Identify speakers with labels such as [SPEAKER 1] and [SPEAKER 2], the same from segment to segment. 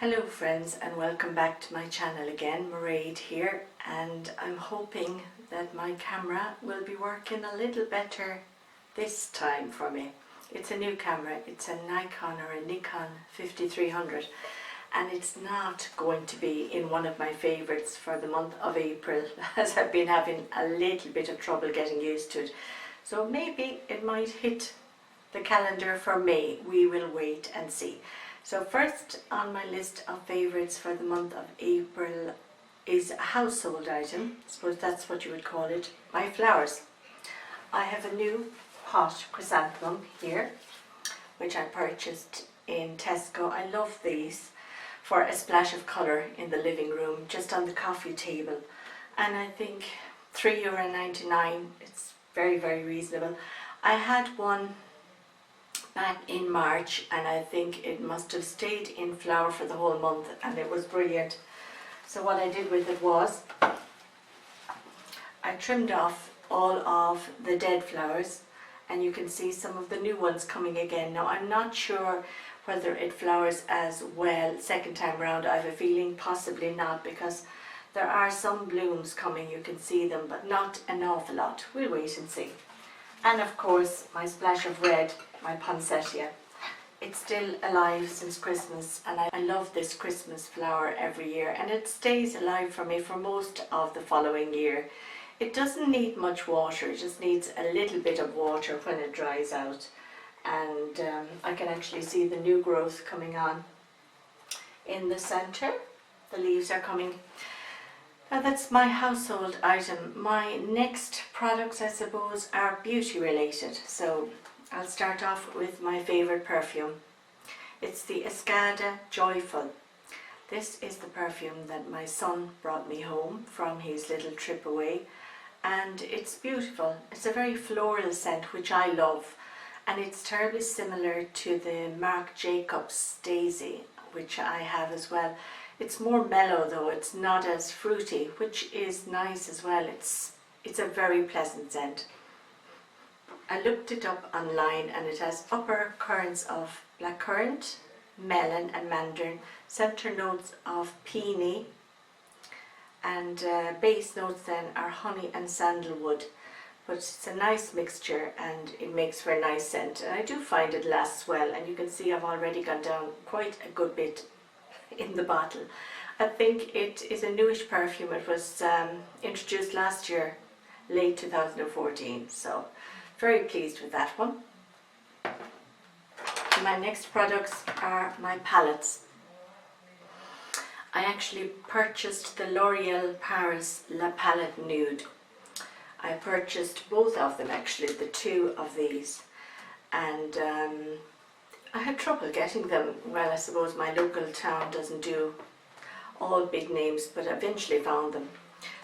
[SPEAKER 1] Hello friends, and welcome back to my channel again. Mairead here, and I'm hoping that my camera will be working a little better this time for me. It's a new camera, it's a Nikon or a Nikon 5300, and it's not going to be in one of my favourites for the month of April, as I've been having a little bit of trouble getting used to it. So maybe it might hit the calendar for May. We will wait and see. So first on my list of favourites for the month of April is a household item. I suppose that's what you would call it. My flowers. I have a new pot chrysanthemum here, which I purchased in Tesco. I love these for a splash of colour in the living room, just on the coffee table. And I think €3.99, it's very, very reasonable. I had one back in March, and I think it must have stayed in flower for the whole month, and it was brilliant. So what I did with it was I trimmed off all of the dead flowers, and you can see some of the new ones coming again. Now I'm not sure whether it flowers as well second time round. I have a feeling possibly not, because there are some blooms coming, you can see them, but not an awful lot. We'll wait and see. And of course my splash of red, my poinsettia. It's still alive since Christmas, and I love this Christmas flower every year, and it stays alive for me for most of the following year. It doesn't need much water, it just needs a little bit of water when it dries out, and I can actually see the new growth coming on in the centre. The leaves are coming. Now that's my household item. My next products, I suppose, are beauty related. So I'll start off with my favourite perfume. It's the Escada Joyful. This is the perfume that my son brought me home from his little trip away, and it's beautiful. It's a very floral scent, which I love, and it's terribly similar to the Marc Jacobs Daisy, which I have as well. It's more mellow though, it's not as fruity, which is nice as well. It's a very pleasant scent. I looked it up online, and it has upper currents of blackcurrant, melon and mandarin, centre notes of peony, and base notes then are honey and sandalwood. But it's a nice mixture, and it makes for a nice scent, and I do find it lasts well, and you can see I've already gone down quite a good bit in the bottle. I think it is a newish perfume. It was introduced last year, late 2014, so very pleased with that one. My next products are my palettes. I actually purchased the L'Oreal Paris La Palette Nude. I purchased both of them, actually, the two of these, and I had trouble getting them. Well, I suppose my local town doesn't do all big names, but I eventually found them.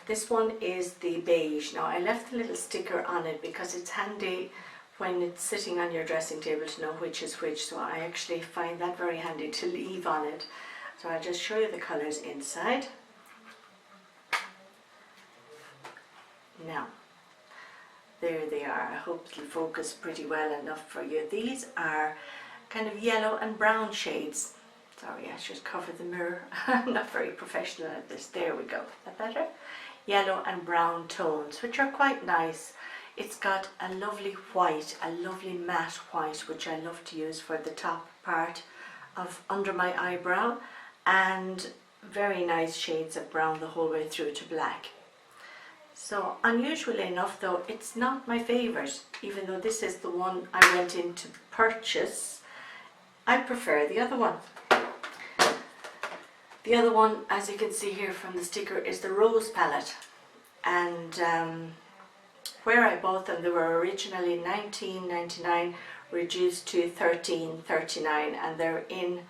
[SPEAKER 1] This one is the Beige. Now I left a little sticker on it because it's handy when it's sitting on your dressing table to know which is which, so I actually find that very handy to leave on it. So I'll just show you the colours inside. Now, there they are. I hope it'll focus pretty well enough for you. These are kind of yellow and brown shades. Sorry, I should cover the mirror. I'm not very professional at this. There we go. Is that better? Yellow and brown tones, which are quite nice. It's got a lovely white, a lovely matte white, which I love to use for the top part of under my eyebrow, and very nice shades of brown the whole way through to black. So unusually enough though, it's not my favourite, even though this is the one I went in to purchase. I prefer the other one. The other one, as you can see here from the sticker, is the Rose palette, and where I bought them, they were originally $19.99, reduced to $13.39, and they're in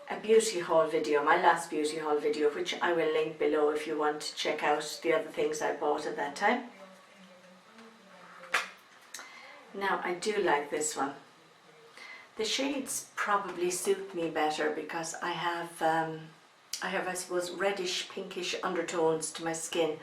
[SPEAKER 1] a beauty haul video, my last beauty haul video, which I will link below if you want to check out the other things I bought at that time. Now I do like this one. The shades probably suit me better because I have I suppose reddish pinkish undertones to my skin,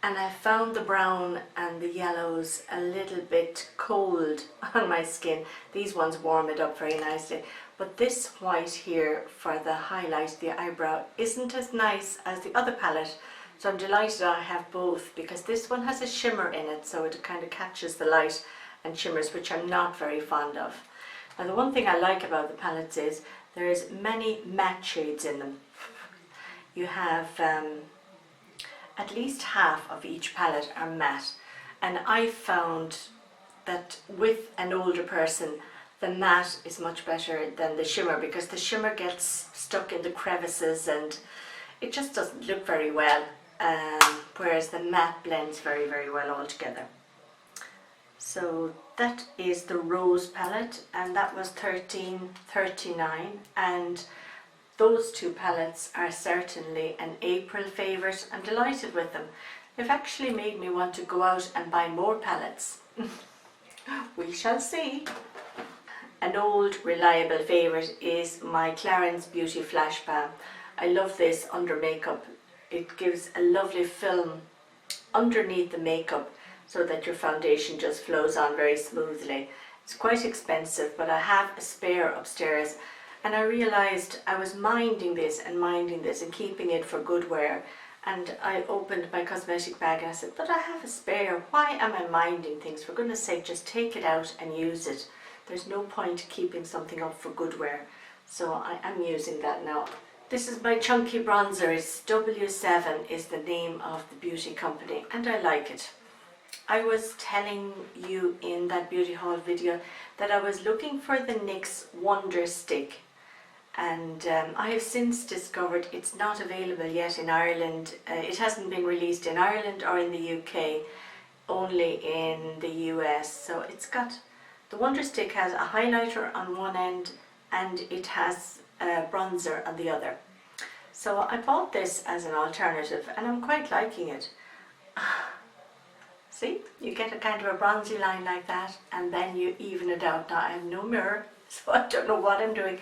[SPEAKER 1] and I found the brown and the yellows a little bit cold on my skin. These ones warm it up very nicely, but this white here for the highlight, the eyebrow, isn't as nice as the other palette. So I'm delighted I have both, because this one has a shimmer in it, so it kind of catches the light and shimmers, which I'm not very fond of. Now the one thing I like about the palettes is there's many matte shades in them. You have at least half of each palette are matte, and I found that with an older person the matte is much better than the shimmer, because the shimmer gets stuck in the crevices and it just doesn't look very well, whereas the matte blends very, very well all together. So that is the Rose palette, and that was $13.39, and those two palettes are certainly an April favourite. I'm delighted with them. They've actually made me want to go out and buy more palettes. We shall see. An old reliable favourite is my Clarins Beauty Flash Balm. I love this under makeup. It gives a lovely film underneath the makeup so that your foundation just flows on very smoothly. It's quite expensive, but I have a spare upstairs, and I realised I was minding this and keeping it for good wear. And I opened my cosmetic bag and I said, but I have a spare. Why am I minding things? For goodness sake, just take it out and use it. There's no point keeping something up for good wear. So I am using that now. This is my chunky bronzer. It's W7 is the name of the beauty company, and I like it. I was telling you in that beauty haul video that I was looking for the NYX Wonder Stick, and I have since discovered it's not available yet in Ireland. It hasn't been released in Ireland or in the UK, only in the US. So it's got, the Wonder Stick has a highlighter on one end and it has a bronzer on the other. So I bought this as an alternative and I'm quite liking it. See, you get a kind of a bronzy line like that, and then you even it out. Now I have no mirror, so I don't know what I'm doing,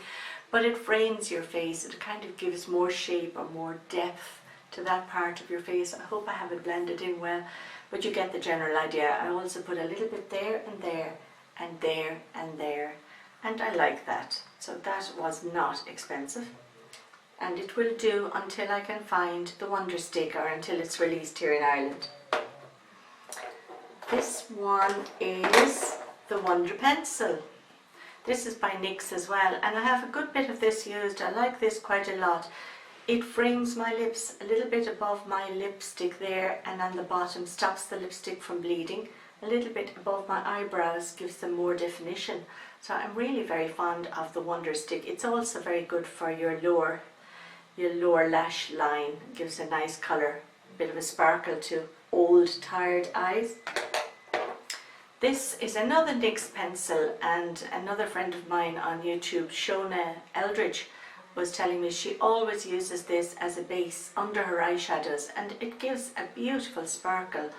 [SPEAKER 1] but it frames your face. It kind of gives more shape or more depth to that part of your face. I hope I have it blended in well, but you get the general idea. I also put a little bit there and there and there and there, and I like that. So that was not expensive, and it will do until I can find the Wonder Stick, or until it's released here in Ireland. This one is the Wonder Pencil. This is by NYX as well, and I have a good bit of this used. I like this quite a lot. It frames my lips a little bit above my lipstick there, and on the bottom stops the lipstick from bleeding. A little bit above my eyebrows gives them more definition. So I'm really very fond of the Wonder Stick. It's also very good for your lower lash line. It gives a nice colour, a bit of a sparkle to old tired eyes. This is another NYX pencil, and another friend of mine on YouTube, Shona Eldridge, was telling me she always uses this as a base under her eyeshadows, and it gives a beautiful sparkle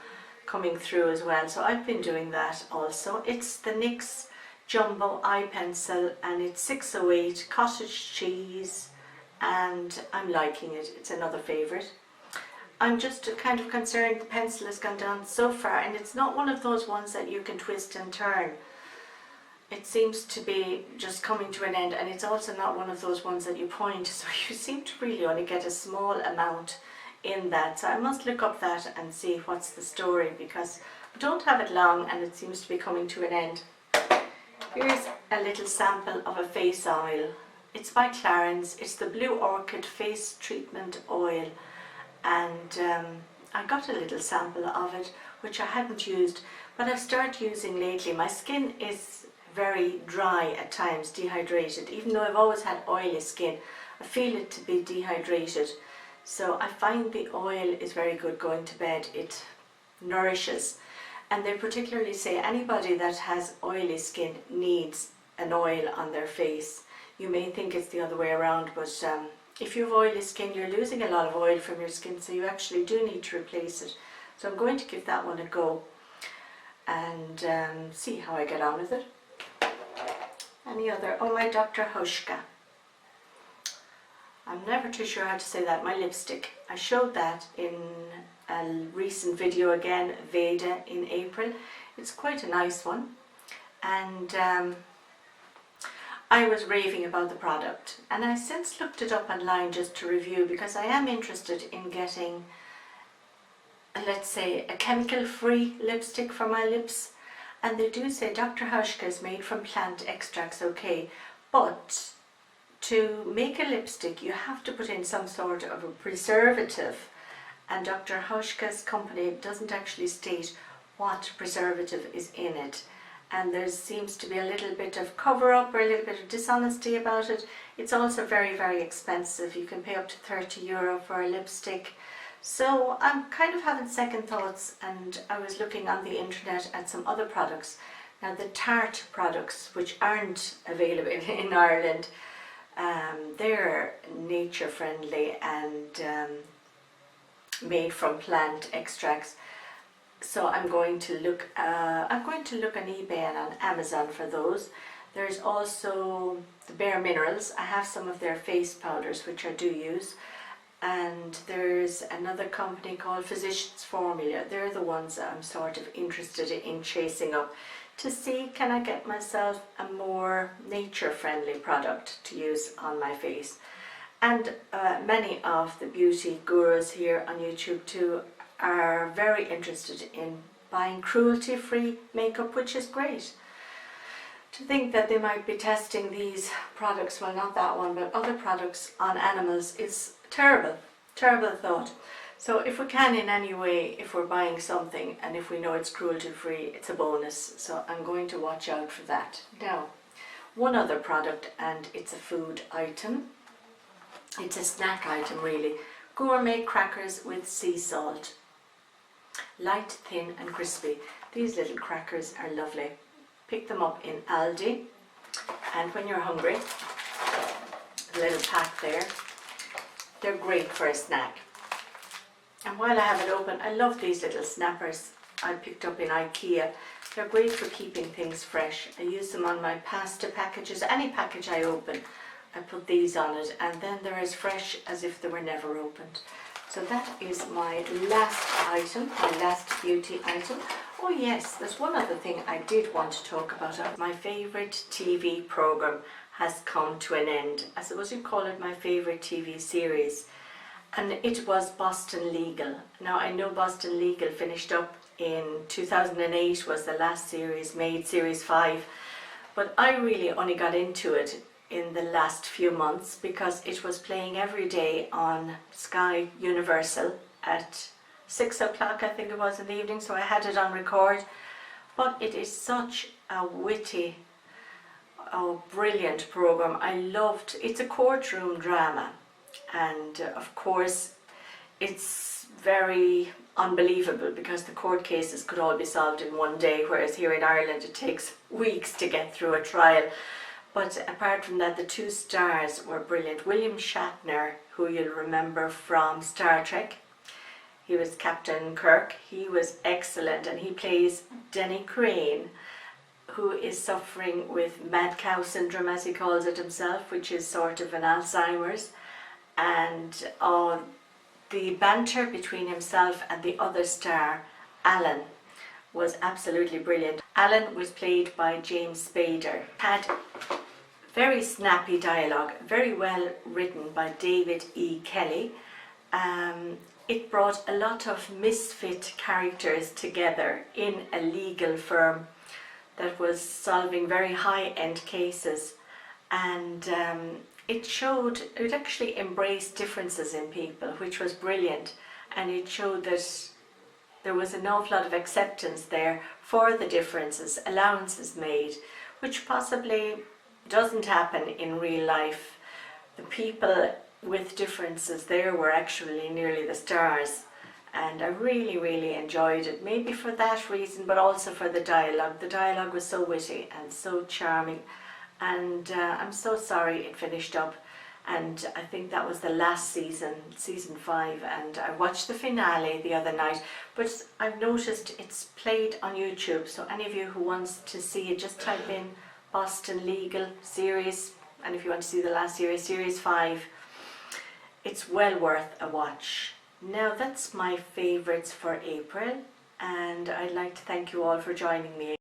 [SPEAKER 1] coming through as well. So I've been doing that also. It's the NYX Jumbo Eye Pencil, and it's 608 cottage cheese, and I'm liking it. It's another favourite. I'm just kind of concerned the pencil has gone down so far, and it's not one of those ones that you can twist and turn. It seems to be just coming to an end, and it's also not one of those ones that you point, so you seem to really only get a small amount in that. So I must look up that and see what's the story, because I don't have it long and it seems to be coming to an end. Here's a little sample of a face oil. It's by Clarins. It's the Blue Orchid Face Treatment Oil. And I got a little sample of it, which I hadn't used, but I've started using lately. My skin is very dry at times, dehydrated. Even though I've always had oily skin, I feel it to be dehydrated. So I find the oil is very good going to bed. It nourishes. And they particularly say anybody that has oily skin needs an oil on their face. You may think it's the other way around, but if you have oily skin, you're losing a lot of oil from your skin, so you actually do need to replace it. So I'm going to give that one a go and see how I get on with it. Any other? Oh, my Dr. Hauschka. I'm never too sure how to say that. My lipstick. I showed that in a recent video again, Veda, in April. It's quite a nice one. And I was raving about the product, and I since looked it up online just to review, because I am interested in getting, let's say, a chemical-free lipstick for my lips. And they do say Dr. Hauschka is made from plant extracts, okay, but to make a lipstick you have to put in some sort of a preservative, and Dr. Hauschka's company doesn't actually state what preservative is in it, and there seems to be a little bit of cover-up or a little bit of dishonesty about it. It's also very, very expensive. You can pay up to €30 for a lipstick. So I'm kind of having second thoughts, and I was looking on the internet at some other products. Now the Tarte products, which aren't available in Ireland, they're nature friendly and made from plant extracts. So I'm going to look on eBay and on Amazon for those. There's also the Bare Minerals. I have some of their face powders, which I do use. And there's another company called Physicians Formula. They're the ones that I'm sort of interested in chasing up to see, can I get myself a more nature-friendly product to use on my face. And many of the beauty gurus here on YouTube too are very interested in buying cruelty-free makeup, which is great. To think that they might be testing these products, well, not that one, but other products on animals is terrible, terrible thought. So if we can in any way, if we're buying something and if we know it's cruelty free, it's a bonus. So I'm going to watch out for that. Now, one other product, and it's a food item. It's a snack item really. Gourmet crackers with sea salt. Light, thin and crispy. These little crackers are lovely. Pick them up in Aldi, and when you're hungry, a little pack there. They're great for a snack. And while I have it open, I love these little snappers I picked up in IKEA. They're great for keeping things fresh. I use them on my pasta packages. Any package I open, I put these on it, and then they're as fresh as if they were never opened. So that is my last item, my last beauty item. Oh yes, there's one other thing I did want to talk about. My favourite TV programme has come to an end. I suppose you'd call it my favourite TV series. And it was Boston Legal. Now I know Boston Legal finished up in 2008, was the last series made, series 5. But I really only got into it in the last few months because it was playing every day on Sky Universal at 6 o'clock, I think it was, in the evening, so I had it on record. But it is such a witty, brilliant program. I loved, it's a courtroom drama, and of course it's very unbelievable because the court cases could all be solved in one day, whereas here in Ireland it takes weeks to get through a trial. But apart from that, the two stars were brilliant. William Shatner, who you'll remember from Star Trek, he was Captain Kirk. He was excellent, and he plays Denny Crane, who is suffering with mad cow syndrome, as he calls it himself, which is sort of an Alzheimer's. And the banter between himself and the other star, Alan, was absolutely brilliant. Alan was played by James Spader. Had very snappy dialogue, very well written by David E. Kelly. It brought a lot of misfit characters together in a legal firm that was solving very high-end cases, and it actually embraced differences in people, which was brilliant, and it showed that there was an awful lot of acceptance there for the differences, allowances made, which possibly doesn't happen in real life. The people with differences there were actually nearly the stars, and I really, really enjoyed it, maybe for that reason, but also for the dialogue. The dialogue was so witty and so charming, and I'm so sorry it finished up. And I think that was the last season, season 5, and I watched the finale the other night. But I've noticed it's played on YouTube, so any of you who wants to see it, just type in Boston Legal series, and if you want to see the last series, series 5, it's well worth a watch. Now that's my favourites for April, and I'd like to thank you all for joining me.